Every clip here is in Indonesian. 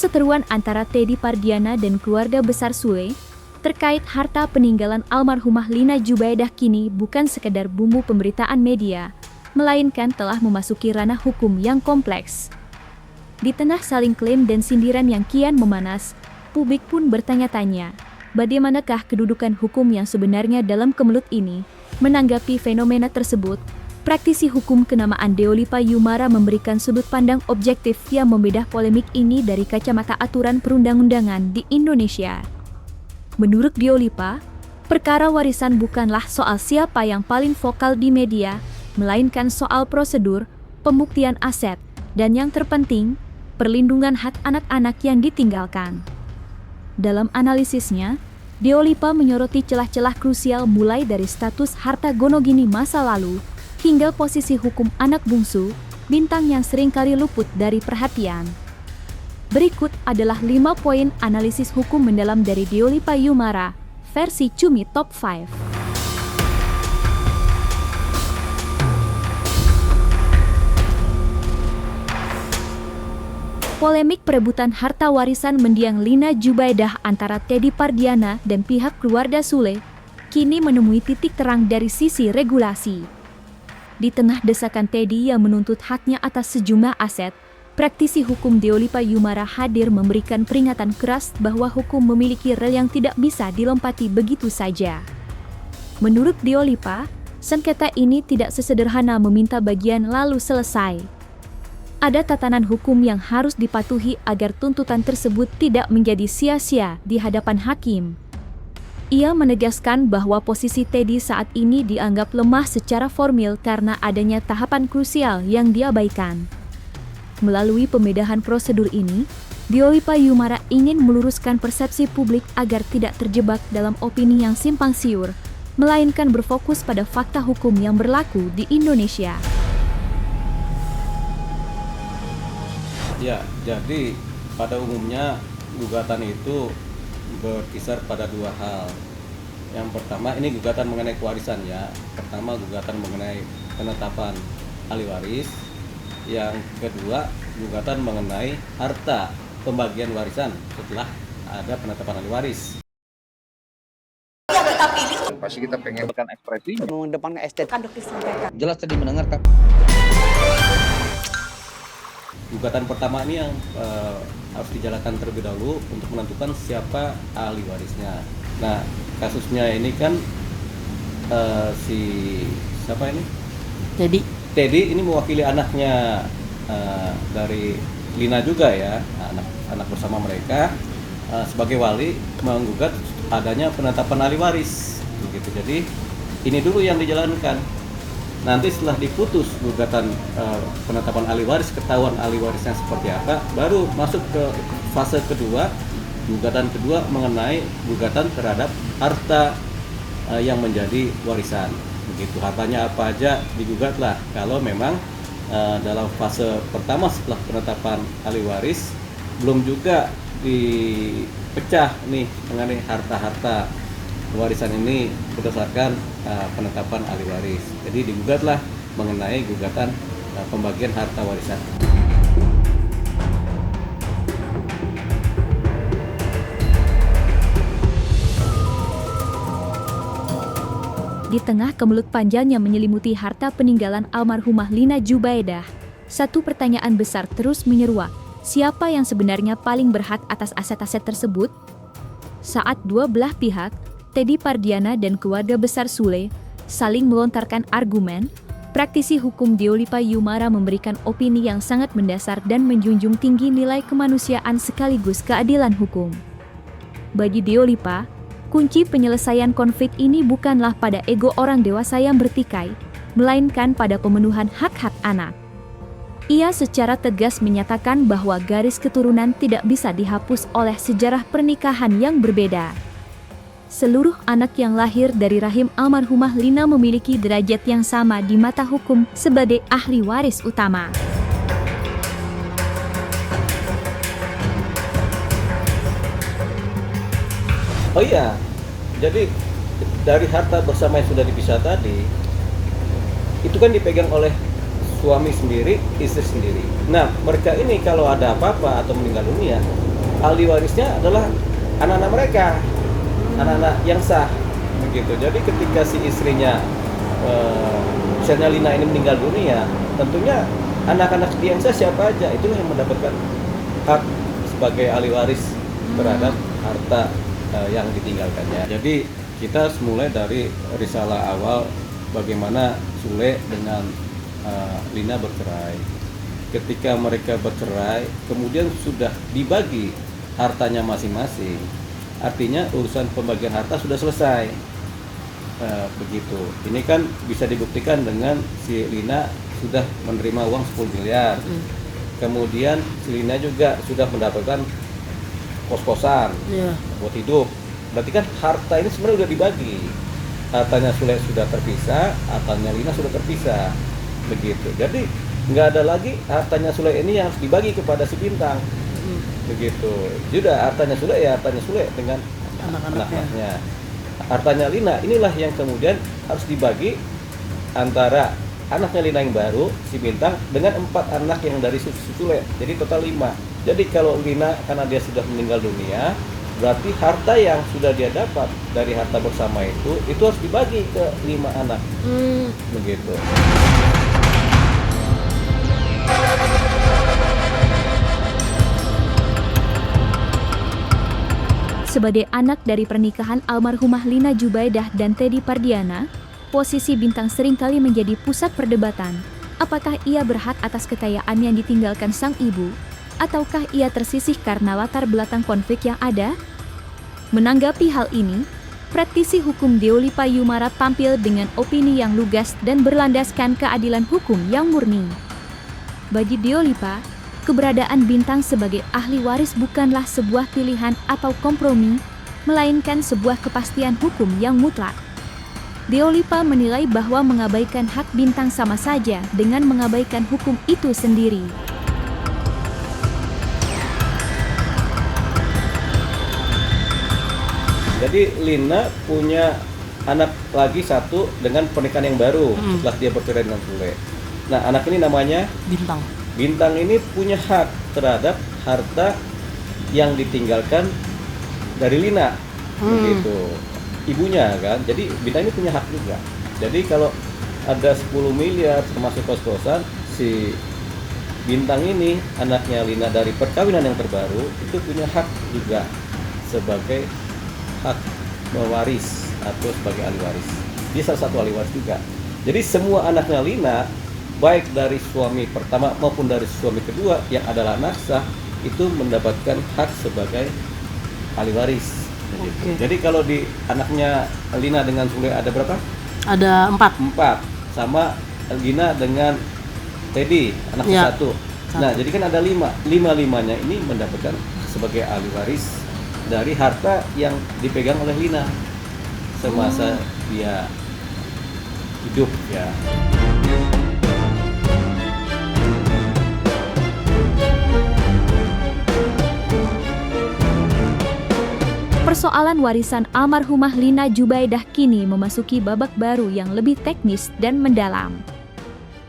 Perseteruan antara Teddy Pardiana dan keluarga besar Sule terkait harta peninggalan almarhumah Lina Jubaidah kini bukan sekedar bumbu pemberitaan media, melainkan telah memasuki ranah hukum yang kompleks. Di tengah saling klaim dan sindiran yang kian memanas, publik pun bertanya-tanya, bagaimanakah kedudukan hukum yang sebenarnya dalam kemelut ini? Menanggapi fenomena tersebut, praktisi hukum kenamaan Deolipa Yumara memberikan sudut pandang objektif yang membedah polemik ini dari kacamata aturan perundang-undangan di Indonesia. Menurut Deolipa, perkara warisan bukanlah soal siapa yang paling vokal di media, melainkan soal prosedur, pembuktian aset, dan yang terpenting, perlindungan hak anak-anak yang ditinggalkan. Dalam analisisnya, Deolipa menyoroti celah-celah krusial mulai dari status harta gonogini masa lalu, hingga posisi hukum anak bungsu, bintang yang seringkali luput dari perhatian. Berikut adalah 5 poin analisis hukum mendalam dari Deolipa Yumara, versi Cumi Top 5. Polemik perebutan harta warisan mendiang Lina Jubaidah antara Teddy Pardiana dan pihak keluarga Sule kini menemui titik terang dari sisi regulasi. Di tengah desakan Teddy yang menuntut haknya atas sejumlah aset, praktisi hukum Deolipa Yumara hadir memberikan peringatan keras bahwa hukum memiliki rel yang tidak bisa dilompati begitu saja. Menurut Deolipa, sengketa ini tidak sesederhana meminta bagian lalu selesai. Ada tatanan hukum yang harus dipatuhi agar tuntutan tersebut tidak menjadi sia-sia di hadapan hakim. Ia menegaskan bahwa posisi Teddy saat ini dianggap lemah secara formil karena adanya tahapan krusial yang diabaikan. Melalui pembedahan prosedur ini, Deolipa Yumara ingin meluruskan persepsi publik agar tidak terjebak dalam opini yang simpang siur, melainkan berfokus pada fakta hukum yang berlaku di Indonesia. Ya, jadi pada umumnya gugatan itu berkisar pada 2 hal. Yang pertama ini gugatan mengenai kewarisan ya. Pertama gugatan mengenai penetapan ahli waris. Yang kedua gugatan mengenai harta pembagian warisan setelah ada penetapan ahli waris. Pasti kita pengen mengedepankan ekspresi, mengedepankan estetika. jelas tadi mendengarkan. Gugatan pertama ini yang harus dijalankan terlebih dahulu untuk menentukan siapa ahli warisnya. Nah, kasusnya ini kan siapa ini? Teddy ini mewakili anaknya dari Lina juga ya, anak bersama mereka sebagai wali menggugat adanya penetapan ahli waris, begitu. Jadi ini dulu yang dijalankan. Nanti setelah diputus gugatan penetapan ahli waris, ketahuan ahli warisnya seperti apa, baru masuk ke fase kedua, gugatan kedua mengenai gugatan terhadap harta yang menjadi warisan. Begitu, hartanya apa aja digugatlah. Kalau memang dalam fase pertama setelah penetapan ahli waris belum juga dipecah nih mengenai harta-harta warisan ini berdasarkan penetapan ahli waris. Jadi digugatlah mengenai gugatan pembagian harta warisan. Di tengah kemelut panjang yang menyelimuti harta peninggalan almarhumah Lina Jubaidah, satu pertanyaan besar terus menyeruak, siapa yang sebenarnya paling berhak atas aset-aset tersebut? Saat dua belah pihak, Teddy Pardiana dan keluarga besar Sule, saling melontarkan argumen, praktisi hukum Deolipa Yumara memberikan opini yang sangat mendasar dan menjunjung tinggi nilai kemanusiaan sekaligus keadilan hukum. Bagi Deolipa, kunci penyelesaian konflik ini bukanlah pada ego orang dewasa yang bertikai, melainkan pada pemenuhan hak-hak anak. Ia secara tegas menyatakan bahwa garis keturunan tidak bisa dihapus oleh sejarah pernikahan yang berbeda. Seluruh anak yang lahir dari rahim almarhumah Lina memiliki derajat yang sama di mata hukum sebagai ahli waris utama. Oh iya, jadi dari harta bersama yang sudah dipisah tadi, itu kan dipegang oleh suami sendiri, istri sendiri. Nah, mereka ini kalau ada apa-apa atau meninggal dunia, ahli warisnya adalah anak-anak mereka, anak-anak yang sah begitu. Jadi ketika si istrinya misalnya Lina ini meninggal dunia, tentunya anak-anak dia yang sah siapa aja itulah yang mendapatkan hak sebagai ahli waris terhadap harta yang ditinggalkannya. Jadi kita mulai dari risalah awal bagaimana Sule dengan Lina bercerai. Ketika mereka bercerai, kemudian sudah dibagi hartanya masing-masing. Artinya urusan pembagian harta sudah selesai. Begitu. Ini kan bisa dibuktikan dengan si Lina sudah menerima uang 10 miliar. Kemudian si Lina juga sudah mendapatkan kos-kosan buat hidup. Berarti kan harta ini sebenarnya sudah dibagi. Hartanya Sule sudah terpisah, hartanya Lina sudah terpisah. Begitu. Jadi nggak ada lagi hartanya Sule ini yang harus dibagi kepada si Bintang. Begitu. Sudah hartanya Sule ya hartanya Sule dengan anak-anaknya. Hartanya Lina inilah yang kemudian harus dibagi antara anaknya Lina yang baru, si Bintang, dengan 4 anak yang dari Sule. Jadi total 5. Jadi kalau Lina karena dia sudah meninggal dunia, berarti harta yang sudah dia dapat dari harta bersama itu harus dibagi ke 5 anak. Begitu. Sebagai anak dari pernikahan almarhumah Lina Jubaidah dan Teddy Pardiana, posisi Bintang seringkali menjadi pusat perdebatan. Apakah ia berhak atas kekayaan yang ditinggalkan sang ibu, ataukah ia tersisih karena latar belakang konflik yang ada? Menanggapi hal ini, praktisi hukum Deolipa Yumara tampil dengan opini yang lugas dan berlandaskan keadilan hukum yang murni. Bagi Deolipa, keberadaan Bintang sebagai ahli waris bukanlah sebuah pilihan atau kompromi, melainkan sebuah kepastian hukum yang mutlak. Deolipa menilai bahwa mengabaikan hak Bintang sama saja dengan mengabaikan hukum itu sendiri. Jadi Lina punya anak lagi satu dengan pernikahan yang baru setelah dia bercerai dengan Sule. Nah, anak ini namanya Bintang. Bintang ini punya hak terhadap harta yang ditinggalkan dari Lina, begitu. Ibunya kan, jadi Bintang ini punya hak juga. Jadi kalau ada 10 miliar termasuk kos-kosan, si Bintang ini anaknya Lina dari perkawinan yang terbaru itu punya hak juga sebagai hak mewaris atau sebagai ahli waris. Dia salah satu ahli waris juga. Jadi semua anaknya Lina, baik dari suami pertama maupun dari suami kedua yang adalah anak sah, itu mendapatkan hak sebagai ahli waris. Oke. Jadi kalau di anaknya Lina dengan Sule ada berapa? Ada 4. 4. Sama Lina dengan Teddy, anaknya Ya, 1. Nah, jadi kan ada 5. 5-5-nya ini mendapatkan sebagai ahli waris dari harta yang dipegang oleh Lina semasa dia hidup ya. Persoalan warisan almarhumah Lina Jubaidah kini memasuki babak baru yang lebih teknis dan mendalam.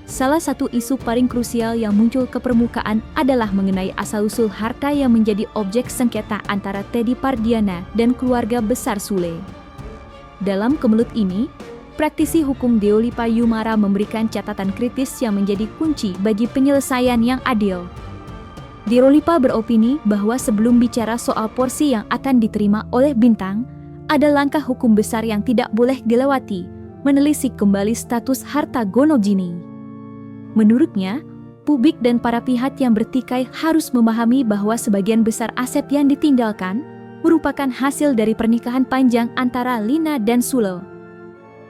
Salah satu isu paling krusial yang muncul ke permukaan adalah mengenai asal-usul harta yang menjadi objek sengketa antara Teddy Pardiana dan keluarga besar Sule. Dalam kemelut ini, praktisi hukum Deolipa Yumara memberikan catatan kritis yang menjadi kunci bagi penyelesaian yang adil. Deolipa beropini bahwa sebelum bicara soal porsi yang akan diterima oleh Bintang, ada langkah hukum besar yang tidak boleh dilewati, menelisik kembali status harta gonogini. Menurutnya, publik dan para pihak yang bertikai harus memahami bahwa sebagian besar aset yang ditinggalkan merupakan hasil dari pernikahan panjang antara Lina dan Sule.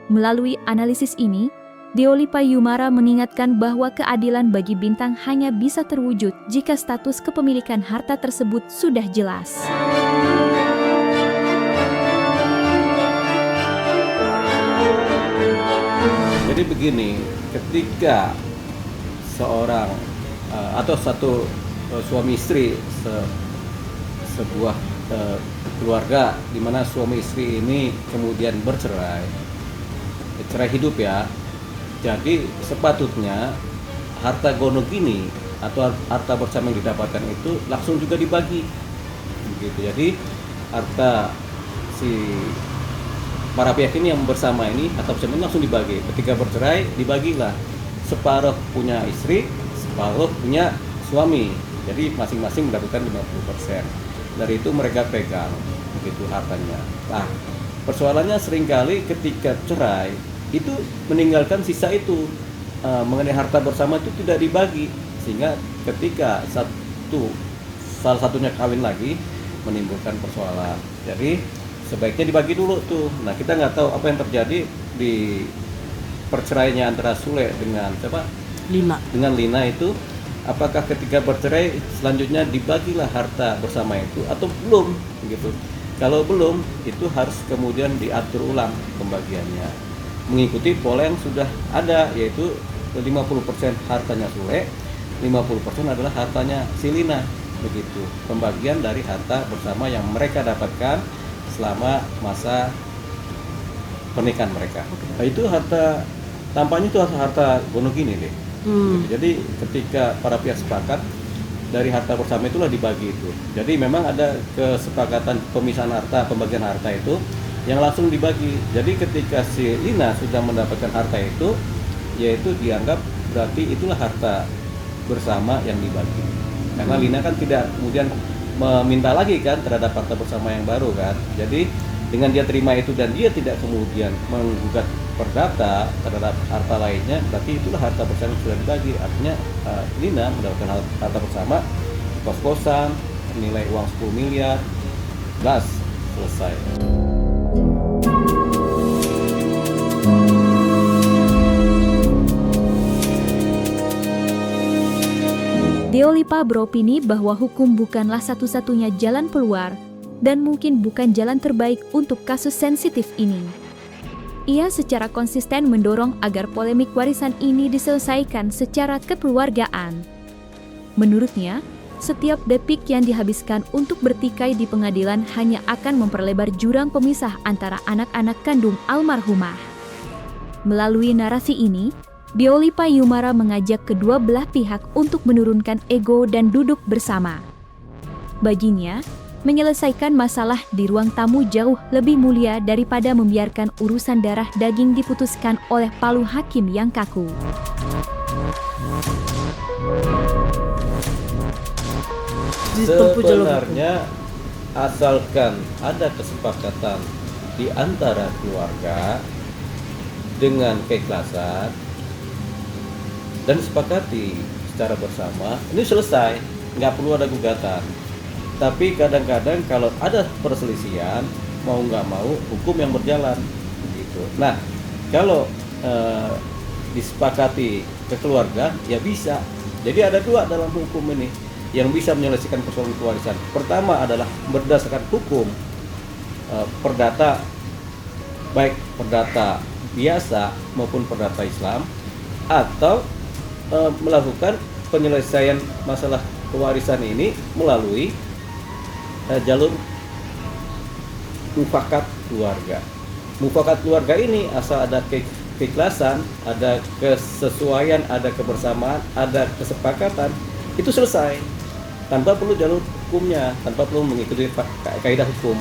Melalui analisis ini, Deolipa Yumara mengingatkan bahwa keadilan bagi Bintang hanya bisa terwujud jika status kepemilikan harta tersebut sudah jelas. Jadi begini, ketika seorang atau satu suami istri sebuah keluarga di mana suami istri ini kemudian bercerai, cerai hidup ya. Jadi sepatutnya harta gonogini atau harta bersama yang didapatkan itu langsung juga dibagi begitu. Jadi harta si para pihak ini yang bersama ini atau bersama ini langsung dibagi. Ketika bercerai dibagilah, separuh punya istri, separuh punya suami. Jadi masing-masing mendapatkan 50%. Dari itu mereka pegang begitu hartanya. Nah, persoalannya seringkali ketika cerai itu meninggalkan sisa itu, mengenai harta bersama itu tidak dibagi, sehingga ketika salah satunya kawin lagi menimbulkan persoalan. Jadi sebaiknya dibagi dulu tuh. Nah, kita nggak tahu apa yang terjadi di perceraiannya antara Sule dengan siapa? Dengan Lina itu, apakah ketika bercerai selanjutnya dibagilah harta bersama itu atau belum gitu. Kalau belum, itu harus kemudian diatur ulang pembagiannya mengikuti pola yang sudah ada, yaitu 50% hartanya Sule, 50% adalah hartanya si Lina begitu. Pembagian dari harta bersama yang mereka dapatkan selama masa pernikahan mereka. Nah, itu harta tampaknya itu harta gono gini deh. Jadi ketika para pihak sepakat, dari harta bersama itulah dibagi itu. Jadi memang ada kesepakatan pemisahan harta, pembagian harta itu yang langsung dibagi. Jadi ketika si Lina sudah mendapatkan harta itu, yaitu dianggap berarti itulah harta bersama yang dibagi. Karena Lina kan tidak kemudian meminta lagi kan terhadap harta bersama yang baru kan. Jadi dengan dia terima itu dan dia tidak kemudian menggugat perdata terhadap harta lainnya, berarti itulah harta bersama yang sudah dibagi. Artinya Lina mendapatkan harta bersama, kos-kosan, nilai uang 10 miliar, gas, selesai. Deolipa beropini bahwa hukum bukanlah satu-satunya jalan keluar dan mungkin bukan jalan terbaik untuk kasus sensitif ini. Ia secara konsisten mendorong agar polemik warisan ini diselesaikan secara kekeluargaan. Menurutnya, setiap detik yang dihabiskan untuk bertikai di pengadilan hanya akan memperlebar jurang pemisah antara anak-anak kandung almarhumah. Melalui narasi ini, Deolipa Yumara mengajak kedua belah pihak untuk menurunkan ego dan duduk bersama. Baginya, menyelesaikan masalah di ruang tamu jauh lebih mulia daripada membiarkan urusan darah daging diputuskan oleh palu hakim yang kaku. Sebenarnya asalkan ada kesepakatan di antara keluarga dengan keikhlasan dan sepakati secara bersama, ini selesai, nggak perlu ada gugatan. Tapi kadang-kadang kalau ada perselisihan, mau nggak mau hukum yang berjalan gitu. Nah, kalau disepakati ke keluarga, ya bisa. Jadi ada dua dalam hukum ini yang bisa menyelesaikan persoalan kewarisan. Pertama adalah berdasarkan hukum perdata, baik perdata biasa maupun perdata Islam, atau melakukan penyelesaian masalah kewarisan ini melalui jalur mufakat keluarga. Mufakat keluarga ini asal ada keikhlasan, ada kesesuaian, ada kebersamaan, ada kesepakatan, itu selesai tanpa perlu jalur hukumnya, tanpa perlu mengikuti kaidah hukum.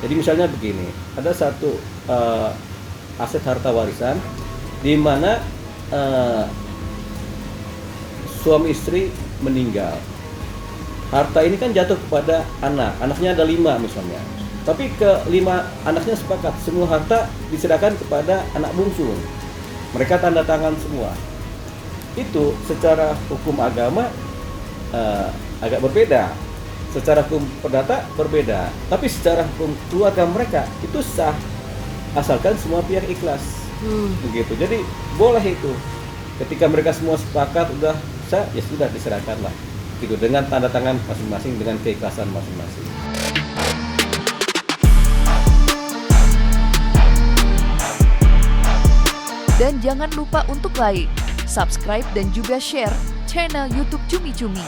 Jadi misalnya begini, ada satu aset harta warisan di mana suami istri meninggal. Harta ini kan jatuh kepada anaknya ada 5 misalnya. Tapi ke-5 anaknya sepakat semua harta diserahkan kepada anak bungsu. Mereka tanda tangan semua. Itu secara hukum agama agak berbeda. Secara hukum perdata berbeda. Tapi secara hukum keluarga mereka itu sah asalkan semua pihak ikhlas. Begitu. Jadi boleh itu. Ketika mereka semua sepakat udah sah, ya sudah diserahkanlah. Gitu, dengan tanda tangan masing-masing, dengan keikhlasan masing-masing. Dan jangan lupa untuk like, subscribe dan juga share channel YouTube Cumi Cumi.